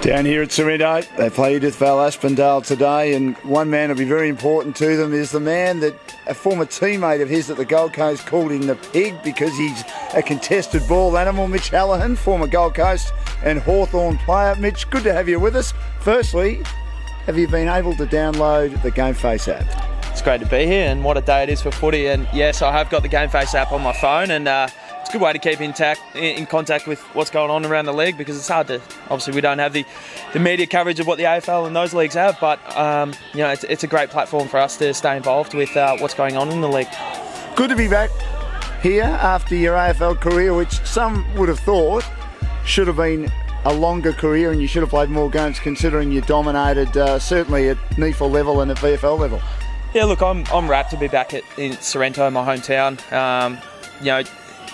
Down here at Sorrento, they play Edithvale Aspendale today, and one man will be very important to them is the man that a former teammate of his at the Gold Coast called him the pig because he's a contested ball animal. Mitch Hallahan, former Gold Coast and Hawthorn player. Mitch, good to have you with us. Firstly, have you been able to download the GameFace app? It's great to be here, and what a day it is for footy. And yes, I have got the GameFace app on my phone, and it's a good way to keep in contact with what's going on around the league, because it's hard to, obviously we don't have the media coverage of what the AFL and those leagues have, but it's a great platform for us to stay involved with what's going on in the league. Good to be back here after your AFL career, which some would have thought should have been a longer career and you should have played more games, considering you dominated certainly at NEFL level and at VFL level. Yeah, look, I'm rapt to be back in Sorrento, my hometown.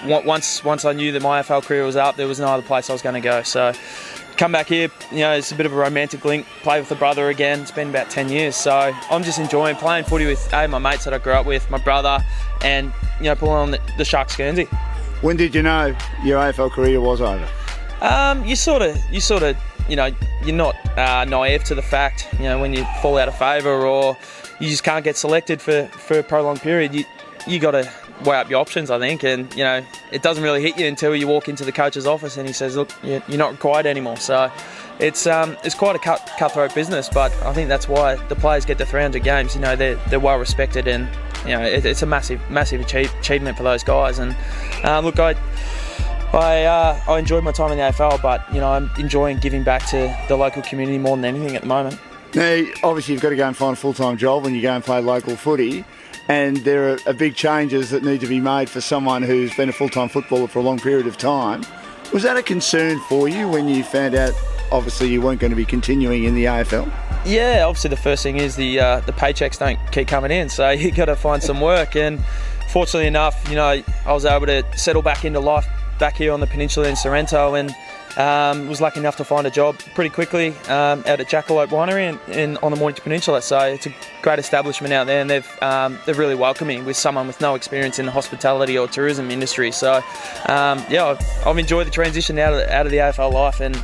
Once I knew that my AFL career was up, there was no other place I was going to go. So come back here, it's a bit of a romantic link, play with the brother again. It's been about 10 years. So I'm just enjoying playing footy with my mates that I grew up with, my brother, and pulling on the Sharks Guernsey. When did you know your AFL career was over? You're not naive to the fact, when you fall out of favour or you just can't get selected for a prolonged period, you got to weigh up your options, I think, and it doesn't really hit you until you walk into the coach's office and he says, look, you're not required anymore. So it's quite a cutthroat business, but I think that's why the players get to 300 games. They're well respected, and it's a massive achievement for those guys. And look, I enjoyed my time in the AFL, but I'm enjoying giving back to the local community more than anything at the moment. Now, obviously you've got to go and find a full-time job when you go and play local footy, and there are big changes that need to be made for someone who's been a full-time footballer for a long period of time. Was that a concern for you when you found out, obviously, you weren't going to be continuing in the AFL? Yeah, obviously the first thing is the paychecks don't keep coming in, so you got to find some work. And fortunately enough, I was able to settle back into life back here on the peninsula in Sorrento, and was lucky enough to find a job pretty quickly out at Jackalope Winery in on the Mornington Peninsula. So it's a great establishment out there, and they're really welcoming with someone with no experience in the hospitality or tourism industry. So I've enjoyed the transition out of the AFL life and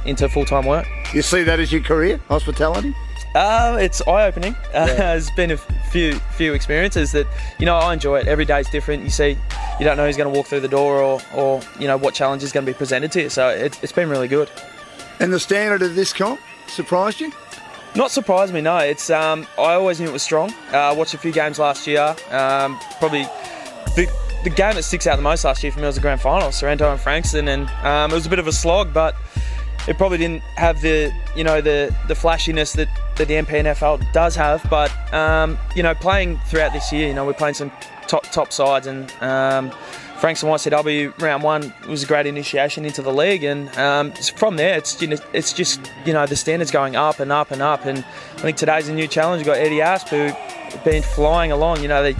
into full-time work. You see that as your career, hospitality? It's eye-opening. There's been a few experiences that I enjoy it. Every day's different. You don't know who's going to walk through the door or what challenge is going to be presented to you. So it's been really good. And the standard of this comp surprised you? Not surprised me, no. It's I always knew it was strong. Watched a few games last year. Probably the game that sticks out the most last year for me was the grand final, Sorrento and Frankston, and it was a bit of a slog, but it probably didn't have the flashiness that the NPNFL does have. But playing throughout this year, we're playing some top sides, and Frankston YCW round one was a great initiation into the league, and from there it's just the standards going up and up and up. And I think today's a new challenge. We've got Eddie Asp, who been flying along. They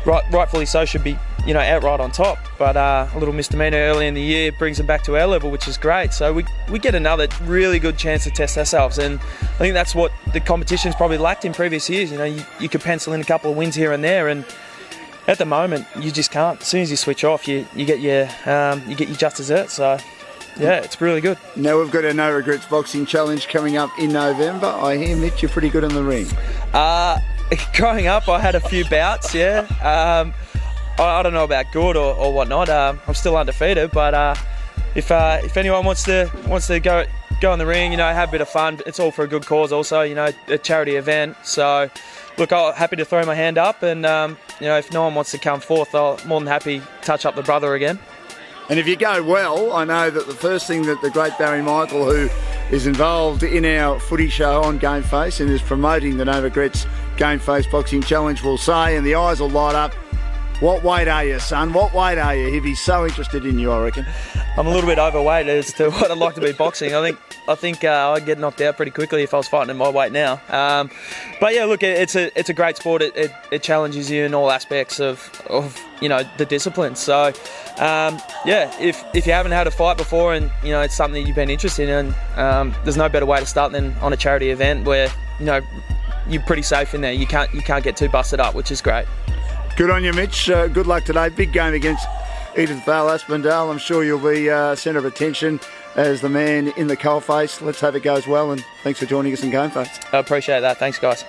rightfully so should be outright on top, but a little misdemeanor early in the year brings them back to our level, which is great. So we get another really good chance to test ourselves, and I think that's what the competition's probably lacked in previous years. You could pencil in a couple of wins here and there, and at the moment you just can't. As soon as you switch off, you get your just desserts. So yeah, it's really good. Now we've got a No Regrets Boxing Challenge coming up in November. I hear, Mitch, you're pretty good in the ring. Growing up, I had a few bouts. Yeah. I don't know about good or whatnot. I'm still undefeated, but if anyone wants to go in the ring, have a bit of fun. It's all for a good cause, also. A charity event. So, look, I'm happy to throw my hand up, and if no one wants to come forth, I'm more than happy to touch up the brother again. And if you go well, I know that the first thing that the great Barry Michael, who is involved in our footy show on GameFace and is promoting the No Regrets GameFace Boxing Challenge, will say, and the eyes will light up, "What weight are you, son? What weight are you?" He'd be so interested in you, I reckon. I'm a little bit overweight as to what I'd like to be boxing. I think I'd get knocked out pretty quickly if I was fighting at my weight now. But yeah, look, it's a great sport. It challenges you in all aspects of the discipline. So if you haven't had a fight before and it's something that you've been interested in, there's no better way to start than on a charity event where you're pretty safe in there. You can't get too busted up, which is great. Good on you, Mitch. Good luck today. Big game against Edith Val-Aspendale, I'm sure you'll be centre of attention as the man in the coalface. Let's hope it goes well, and thanks for joining us in GameFace. I appreciate that. Thanks, guys.